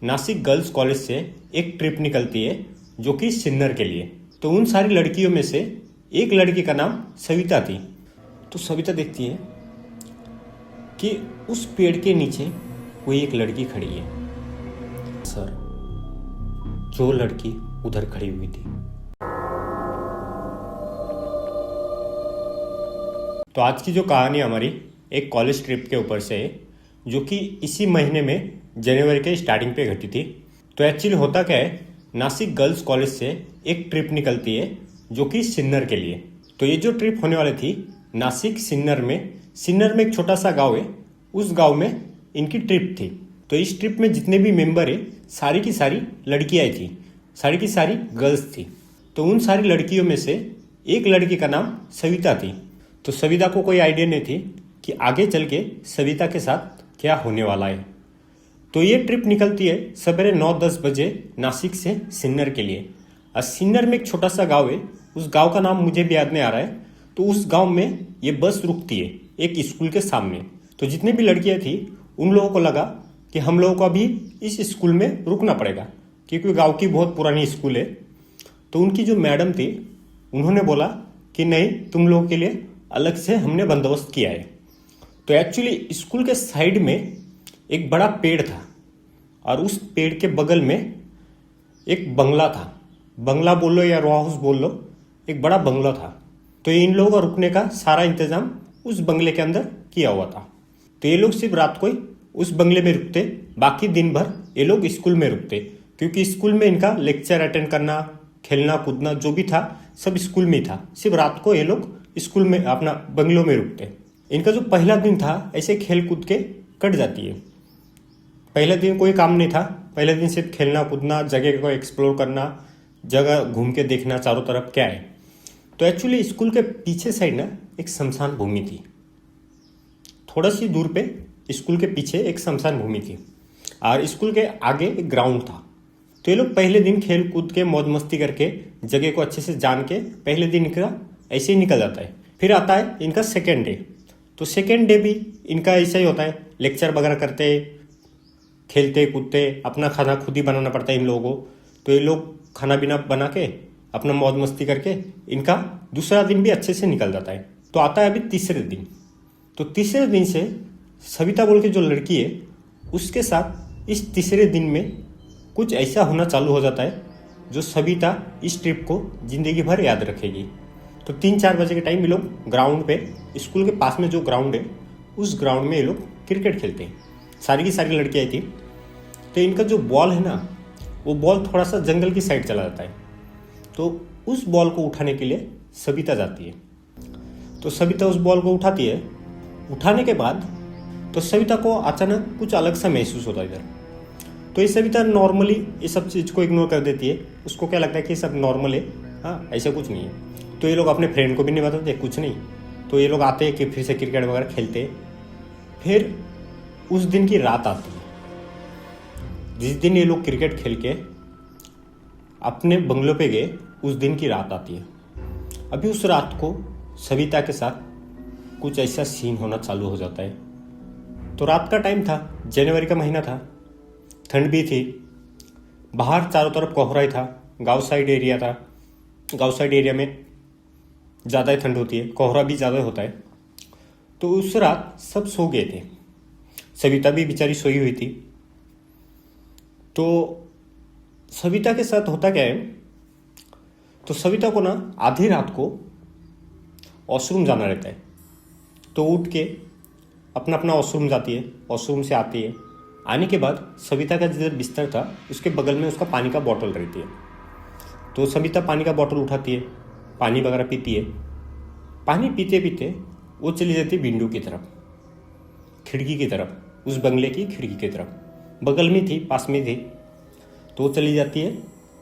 Nashik girls college से एक trip निकलती है जो कि सिन्नर के लिए। तो उन सारी लड़कियों में से एक लड़की का नाम सविता थी। तो सविता देखती है कि उस पेड़ के नीचे कोई एक लड़की खड़ी है। सर, जो लड़की उधर खड़ी हुई थी। तो आज की जो कहानी हमारी एक कॉलेज ट्रिप के ऊपर से है, जो कि इसी महीने में जनवरी के स्टार्टिंग पे घटी थी। तो एक्चुअली होता क्या है, नासिक गर्ल्स कॉलेज से एक ट्रिप निकलती है जो कि सिन्नर के लिए। तो ये जो ट्रिप होने वाली थी नासिक सिन्नर में एक छोटा सा गांव है, उस गांव में इनकी ट्रिप थी। तो इस ट्रिप में जितने भी मेंबर है सारी की सारी लड़कियां थी, सारी की सारी गर्ल्स थी। तो उन सारी लड़कियों में से एक लड़की का नाम सविता थी। तो सविता को कोई आइडिया नहीं थी कि आगे चल के सविता के साथ क्या होने वाला है। तो ये ट्रिप निकलती है सवेरे 9-10 बजे नासिक से सिन्नर के लिए। और सिन्नर में एक छोटा सा गांव है, उस गांव का नाम मुझे भी याद नहीं आ रहा है। तो उस गांव में ये बस रुकती है एक स्कूल के सामने। तो जितनी भी लड़कियां थी उन लोगों को लगा कि हम लोगों को अभी इस स्कूल में रुकना पड़ेगा, क्योंकि गांव की बहुत पुरानी स्कूल है। तो उनकी जो मैडम थी उन्होंने बोला कि नहीं, तुम लोगों के लिए अलग से हमने बंदोबस्त किया है। तो एक्चुअली स्कूल के साइड में एक बड़ा पेड़ था और उस पेड़ के बगल में एक बंगला था। बंगला बोल लो या रो हाउस बोल लो, एक बड़ा बंगला था। तो इन लोगों का रुकने का सारा इंतजाम उस बंगले के अंदर किया हुआ था। तो ये लोग सिर्फ रात को ही उस बंगले में रुकते, बाकी दिन भर ये लोग स्कूल में रुकते, क्योंकि स्कूल में इनका लेक्चर अटेंड करना, खेलना कूदना जो भी था सब स्कूल में ही था। सिर्फ रात को ये लोग स्कूल में अपना बंगलों में रुकते। इनका जो पहला दिन था ऐसे खेल कूद के कट जाती है। पहले दिन कोई काम नहीं था, पहले दिन सिर्फ खेलना कूदना, जगह को एक्सप्लोर करना, जगह घूम के देखना चारों तरफ क्या है। तो एक्चुअली स्कूल के पीछे साइड ना एक शमशान भूमि थी। थोड़ा सी दूर पे स्कूल के पीछे एक शमशान भूमि थी और स्कूल के आगे एक ग्राउंड था। तो ये लोग पहले दिन खेल कूद के मौज मस्ती करके जगह को अच्छे से जान के पहले दिन इनका ऐसे ही निकल जाता है। फिर आता है इनका सेकेंड डे। तो सेकेंड डे भी इनका ऐसा ही होता है, लेक्चर वगैरह करते, खेलते कूदते, अपना खाना खुद ही बनाना पड़ता है इन लोगों को। तो ये लोग खाना पीना बना के अपना मौज मस्ती करके इनका दूसरा दिन भी अच्छे से निकल जाता है। तो आता है अभी तीसरे दिन। तो तीसरे दिन से सविता बोल के जो लड़की है उसके साथ इस तीसरे दिन में कुछ ऐसा होना चालू हो जाता है जो सविता इस ट्रिप को जिंदगी भर याद रखेगी। तो 3-4 बजे के टाइम ये लोग ग्राउंड पे, स्कूल के पास में जो ग्राउंड है उस ग्राउंड में ये लोग क्रिकेट खेलते हैं। सारी की सारी लड़कियाँ थी। तो इनका जो बॉल है ना, वो बॉल थोड़ा सा जंगल की साइड चला जाता है। तो उस बॉल को उठाने के लिए सविता जाती है। तो सविता उस बॉल को उठाती है। उठाने के बाद तो सविता को अचानक कुछ अलग सा महसूस होता है इधर। तो ये सविता नॉर्मली ये सब चीज़ को इग्नोर कर देती है। उसको क्या लगता है कि सब नॉर्मल है, हाँ ऐसा कुछ नहीं है। तो ये लोग अपने फ्रेंड को भी नहीं बताते कुछ नहीं। तो ये लोग आते हैं कि फिर से क्रिकेट वगैरह खेलते। फिर उस दिन की रात आती है जिस दिन ये लोग क्रिकेट खेल के अपने बंगलों पे गए, उस दिन की रात आती है। अभी उस रात को सविता के साथ कुछ ऐसा सीन होना चालू हो जाता है। तो रात का टाइम था, जनवरी का महीना था, ठंड भी थी, बाहर चारों तरफ कोहरा ही था, गांव साइड एरिया था। गांव साइड एरिया में ज़्यादा ही ठंड होती है, कोहरा भी ज़्यादा होता है। तो उस रात सब सो गए थे, सविता भी बेचारी सोई हुई थी। तो सविता के साथ होता क्या है, तो सविता को ना आधी रात को वॉशरूम जाना रहता है। तो उठ के अपना अपना वॉशरूम जाती है, वॉशरूम से आती है। आने के बाद सविता का जिधर बिस्तर था उसके बगल में उसका पानी का बॉटल रहती है। तो सविता पानी का बॉटल उठाती है, पानी वगैरह पीती है। पानी पीते पीते वो चली जाती है विंडो की तरफ, खिड़की की तरफ, उस बंगले की खिड़की की तरफ। बगल में थी, पास में थी। तो वो चली जाती है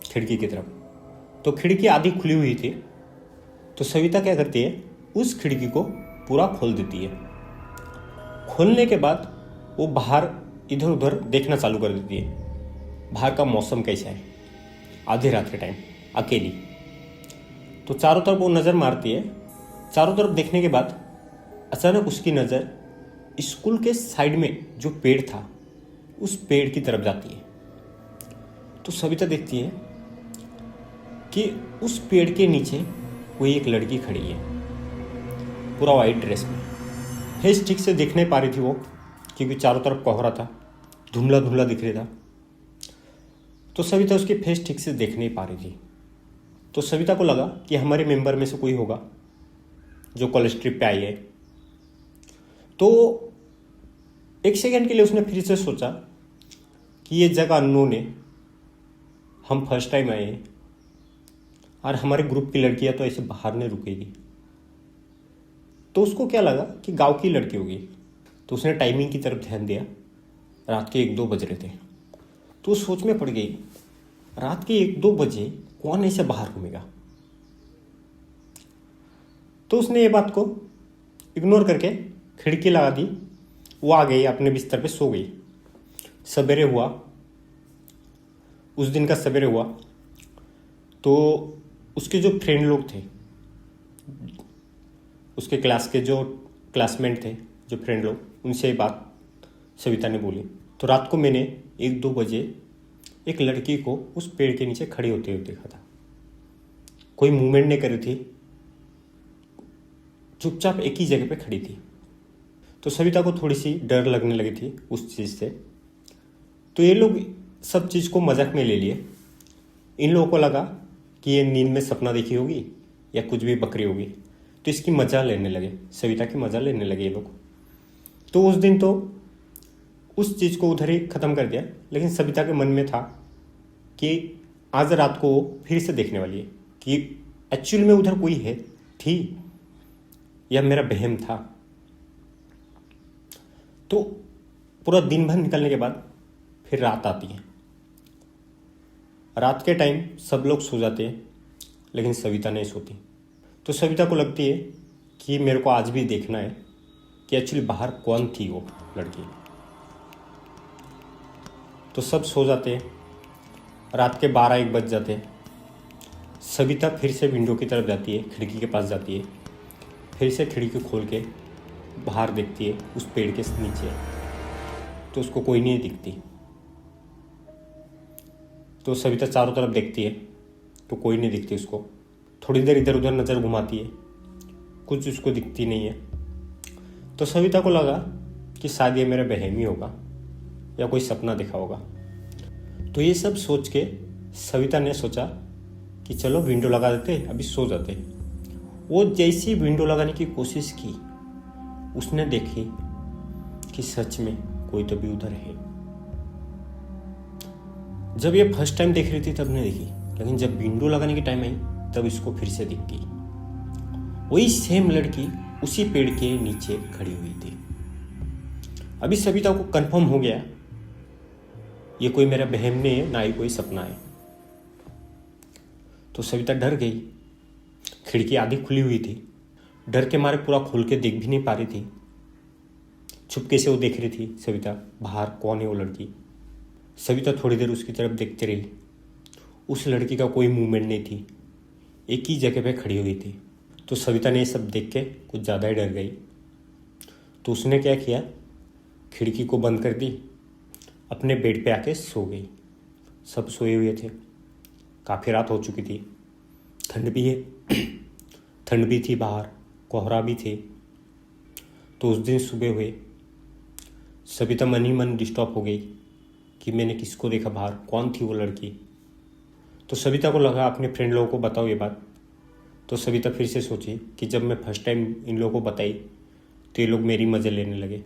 खिड़की की तरफ। तो खिड़की आधी खुली हुई थी। तो सविता क्या करती है, उस खिड़की को पूरा खोल देती है। खोलने के बाद वो बाहर इधर उधर देखना चालू कर देती है, बाहर का मौसम कैसा है, आधी रात के टाइम अकेली। तो चारों तरफ वो नज़र मारती है। चारों तरफ देखने के बाद अचानक उसकी नज़र स्कूल के साइड में जो पेड़ था उस पेड़ की तरफ जाती है। तो सविता देखती है कि उस पेड़ के नीचे कोई एक लड़की खड़ी है, पूरा वाइट ड्रेस में। फेस ठीक से देख नहीं पा रही थी वो, क्योंकि चारों तरफ कोहरा था, धुंधला धुंधला दिख रहा था। तो सविता उसकी फेस ठीक से देख नहीं पा रही थी। तो सविता को लगा कि हमारे मेंबर में से कोई होगा जो कॉलेज ट्रिप पे आई है। तो एक सेकंड के लिए उसने फिर से सोचा कि ये जगह अननोन है, हम फर्स्ट टाइम आए हैं और हमारे ग्रुप की लड़कियां तो ऐसे बाहर नहीं रुकेगी। तो उसको क्या लगा कि गांव की लड़की होगी। तो उसने टाइमिंग की तरफ ध्यान दिया। रात के 1-2 बज रहे थे। तो उस सोच में पड़ गई, रात के 1-2 बजे कौन ऐसे बाहर घूमेगा। तो उसने ये बात को इग्नोर करके खिड़की लगा दी। वो आ गई, अपने बिस्तर पे सो गई। सवेरे हुआ, उस दिन का सवेरे हुआ तो उसके जो फ्रेंड लोग थे, उसके क्लास के जो क्लासमेट थे, जो फ्रेंड लोग, उनसे ये बात सविता ने बोली। तो रात को मैंने 1-2 बजे एक लड़की को उस पेड़ के नीचे खड़ी होते हुए देखा था। कोई मूवमेंट नहीं कर रही थी, चुपचाप एक ही जगह पे खड़ी थी। तो सविता को थोड़ी सी डर लगने लगी थी उस चीज़ से। तो ये लोग सब चीज़ को मजाक में ले लिए। इन लोगों को लगा कि ये नींद में सपना देखी होगी या कुछ भी बकरी होगी। तो इसकी मजा लेने लगे, सविता की मजा लेने लगे ये लोग। तो उस दिन तो उस चीज़ को उधर ही ख़त्म कर दिया। लेकिन सविता के मन में था कि आज रात को वो फिर से देखने वाली है कि एक्चुअल में उधर कोई है, थी, या मेरा वहम था। तो पूरा दिन भर निकलने के बाद फिर रात आती है। रात के टाइम सब लोग सो जाते हैं, लेकिन सविता नहीं सोती। तो सविता को लगती है कि मेरे को आज भी देखना है कि एक्चुअली बाहर कौन थी वो लड़की। तो सब सो जाते हैं। रात के 12-1 बज जाते हैं। सविता फिर से विंडो की तरफ जाती है, खिड़की के पास जाती है। फिर से खिड़की खोल के बाहर देखती है उस पेड़ के नीचे। तो उसको कोई नहीं दिखती। तो सविता चारों तरफ देखती है तो कोई नहीं दिखती उसको। थोड़ी देर इधर उधर नज़र घुमाती है, कुछ उसको दिखती नहीं है। तो सविता को लगा कि शायद ये मेरा वहम ही होगा या कोई सपना देखा होगा। तो ये सब सोच के सविता ने सोचा कि चलो विंडो लगा देते, अभी सो जाते। वो जैसी विंडो लगाने की कोशिश की, उसने देखी कि सच में कोई तो भी उधर है। जब ये फर्स्ट टाइम देख रही थी तब नहीं देखी, लेकिन जब विंडो लगाने की टाइम आई तब इसको फिर से दिख गई। वही सेम लड़की उसी पेड़ के नीचे खड़ी हुई थी। अभी सविता को कंफर्म हो गया ये कोई मेरा वहम नहीं है, ना ही कोई सपना है। तो सविता डर गई। खिड़की आधी खुली हुई थी, डर के मारे पूरा खोल के देख भी नहीं पा रही थी। चुपके से वो देख रही थी सविता, बाहर कौन है वो लड़की। सविता थोड़ी देर उसकी तरफ देखती रही। उस लड़की का कोई मूवमेंट नहीं थी, एक ही जगह पे खड़ी हुई थी। तो सविता ने ये सब देख के कुछ ज़्यादा ही डर गई। तो उसने क्या किया, खिड़की को बंद कर दी, अपने बेड पे आके सो गई। सब सोए हुए थे, काफ़ी रात हो चुकी थी, ठंड भी है, ठंड भी थी, बाहर कोहरा भी थे। तो उस दिन सुबह हुए, सविता मन ही मन डिस्टर्ब हो गई कि मैंने किसको देखा बाहर, कौन थी वो लड़की। तो सविता को लगा अपने फ्रेंड लोगों को बताओ ये बात। तो सविता फिर से सोची कि जब मैं फर्स्ट टाइम इन लोगों को बताई तो ये लोग मेरी मज़े लेने लगे।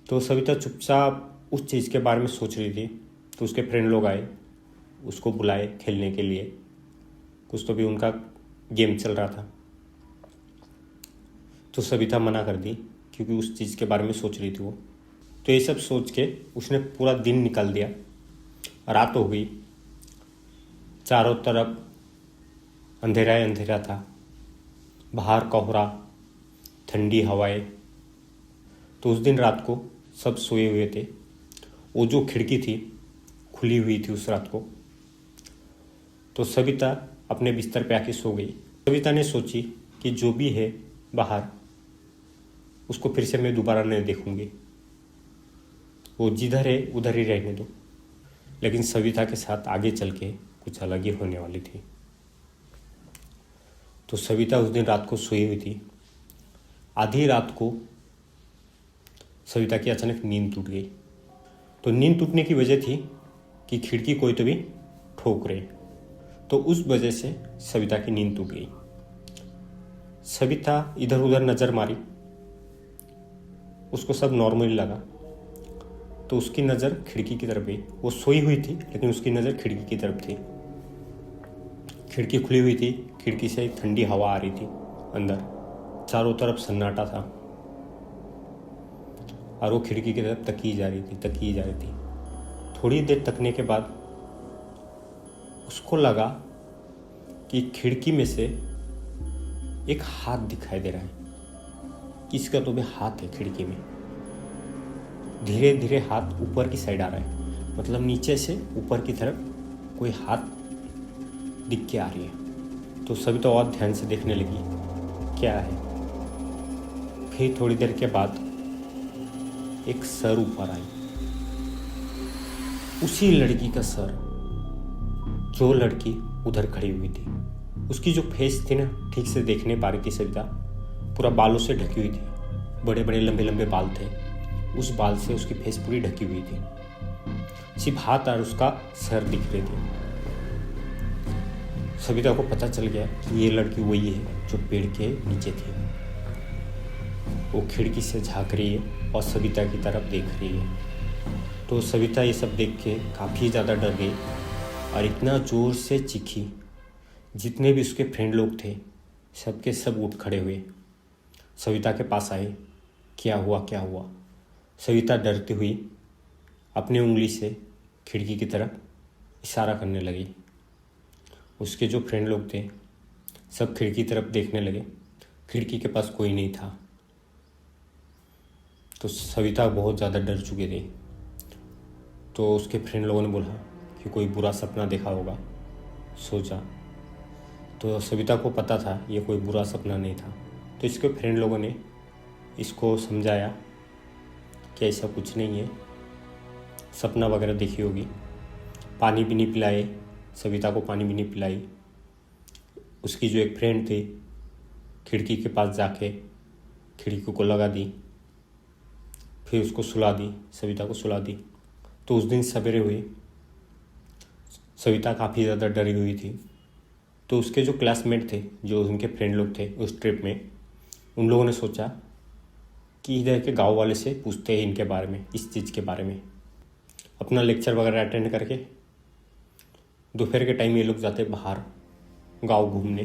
तो सविता चुपचाप उस चीज़ के बारे में सोच रही थी। तो उसके फ्रेंड लोग आए, उसको बुलाए खेलने के लिए। कुछ तो भी उनका गेम चल रहा था। तो सविता मना कर दी क्योंकि उस चीज़ के बारे में सोच रही थी वो। तो ये सब सोच के उसने पूरा दिन निकाल दिया। रात हो गई, चारों तरफ अंधेरा ही अंधेरा था, बाहर कोहरा, ठंडी हवाएं। तो उस दिन रात को सब सोए हुए थे। वो जो खिड़की थी खुली हुई थी उस रात को। तो सविता अपने बिस्तर पे आके सो गई। सविता ने सोची कि जो भी है बाहर, उसको फिर से मैं दोबारा नहीं देखूंगी, वो जिधर है उधर ही रहने दो। लेकिन सविता के साथ आगे चल के कुछ अलग ही होने वाली थी। तो सविता उस दिन रात को सोई हुई थी। आधी रात को सविता की अचानक नींद टूट गई। तो नींद टूटने की वजह थी कि खिड़की कोई तो भी ठोक रहे, तो उस वजह से सविता की नींद टूट गई। सविता इधर उधर नज़र मारी, उसको सब नॉर्मली लगा, तो उसकी नज़र खिड़की की तरफ गई। वो सोई हुई थी लेकिन उसकी नज़र खिड़की की तरफ थी। खिड़की खुली हुई थी, खिड़की से ठंडी हवा आ रही थी अंदर। चारों तरफ सन्नाटा था और वो खिड़की की तरफ तकी जा रही थी। थोड़ी देर तकने के बाद उसको लगा कि खिड़की में से एक हाथ दिखाई दे रहा है। किसका तो भी हाथ है खिड़की में। धीरे धीरे हाथ ऊपर की साइड आ रहा है, मतलब नीचे से ऊपर की तरफ कोई हाथ दिख के आ रही है। तो सभी तो और ध्यान से देखने लगी क्या है। फिर थोड़ी देर के बाद एक सर ऊपर आई, उसी लड़की का सर जो लड़की उधर खड़ी हुई थी। उसकी जो फेस थी ना, ठीक से देख नहीं पा रही थी सविता, पूरा बालों से ढकी हुई थी। बड़े बड़े लंबे लंबे बाल थे, उस बाल से उसकी फेस पूरी ढकी हुई थी। सिर्फ हाथ और उसका सर दिख रहे थे। सविता को पता चल गया कि ये लड़की वही है जो पेड़ के नीचे थी। वो खिड़की से झांक रही है और सविता की तरफ देख रही है। तो सविता ये सब देख के काफ़ी ज़्यादा डर गई और इतना ज़ोर से चीखी। जितने भी उसके फ्रेंड लोग थे सबके सब उठ खड़े हुए, सविता के पास आए। क्या हुआ? सविता डरती हुई अपनी उंगली से खिड़की की तरफ इशारा करने लगी। उसके जो फ्रेंड लोग थे सब खिड़की की तरफ देखने लगे। खिड़की के पास कोई नहीं था। तो सविता बहुत ज़्यादा डर चुके थे। तो उसके फ्रेंड लोगों ने बोला कि कोई बुरा सपना देखा होगा, सो जा। तो सविता को पता था ये कोई बुरा सपना नहीं था। तो इसके फ्रेंड लोगों ने इसको समझाया कि ऐसा कुछ नहीं है, सपना वगैरह देखी होगी। पानी भी नहीं पिलाए, सविता को पानी भी नहीं पिलाई। उसकी जो एक फ्रेंड थी खिड़की के पास जाके खिड़की को लगा दी, फिर उसको सुला दी, सविता को सुला दी। तो उस दिन सवेरे हुई, सविता काफ़ी ज़्यादा डरी हुई थी। तो उसके जो क्लासमेट थे, जो उनके फ्रेंड लोग थे उस ट्रिप में, उन लोगों ने सोचा कि इधर के गांव वाले से पूछते हैं इनके बारे में, इस चीज़ के बारे में। अपना लेक्चर वगैरह अटेंड करके दोपहर के टाइम ये लोग जाते बाहर गांव घूमने।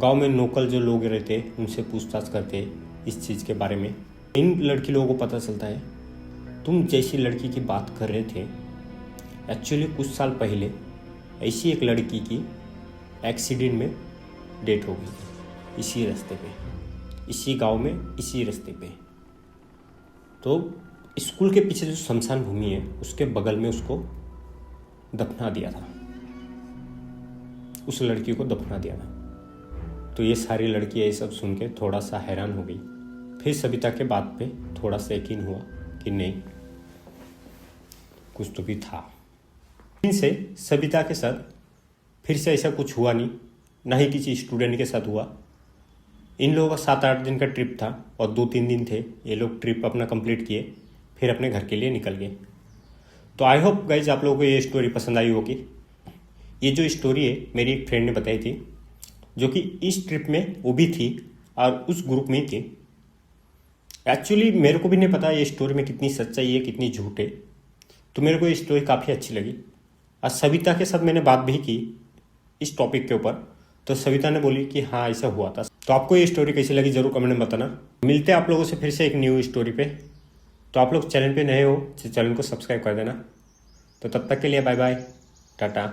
गांव में लोकल जो लोग रहते उनसे पूछताछ करते इस चीज़ के बारे में। इन लड़की लोगों को पता चलता है तुम जैसी लड़की की बात कर रहे थे, एक्चुअली कुछ साल पहले ऐसी एक लड़की की एक्सीडेंट में डेथ हो गई थी, इसी रास्ते पे, इसी गांव में, इसी रास्ते पे। तो स्कूल के पीछे जो शमशान भूमि है उसके बगल में उसको दफना दिया था, उस लड़की को दफना दिया था। तो ये सारी लड़कियां ये सब सुन के थोड़ा सा हैरान हो गई। फिर सविता के बात पे थोड़ा सा यकीन हुआ कि नहीं, कुछ तो भी था। इनसे सविता के साथ फिर से ऐसा कुछ हुआ नहीं, ना ही किसी स्टूडेंट के साथ हुआ। इन लोगों का 7-8 दिन का ट्रिप था और 2-3 दिन थे। ये लोग ट्रिप अपना कंप्लीट किए, फिर अपने घर के लिए निकल गए। तो आई होप गाइज आप लोगों को ये स्टोरी पसंद आई होगी। ये जो स्टोरी है मेरी एक फ्रेंड ने बताई थी, जो कि इस ट्रिप में वो भी थी और उस ग्रुप में ही थी। एक्चुअली मेरे को भी नहीं पता ये स्टोरी में कितनी सच्चाई है, कितनी झूठ है। तो मेरे को ये स्टोरी काफ़ी अच्छी लगी। और सविता के साथ मैंने बात भी की इस टॉपिक के ऊपर, तो सविता ने बोली कि हाँ ऐसा हुआ था। तो आपको ये स्टोरी कैसी लगी ज़रूर कमेंट में बताना। मिलते हैं आप लोगों से फिर से एक न्यू स्टोरी पे। तो आप लोग चैनल पे नए हो तो चैनल को सब्सक्राइब कर देना। तो तब तक के लिए बाय बाय, टाटा।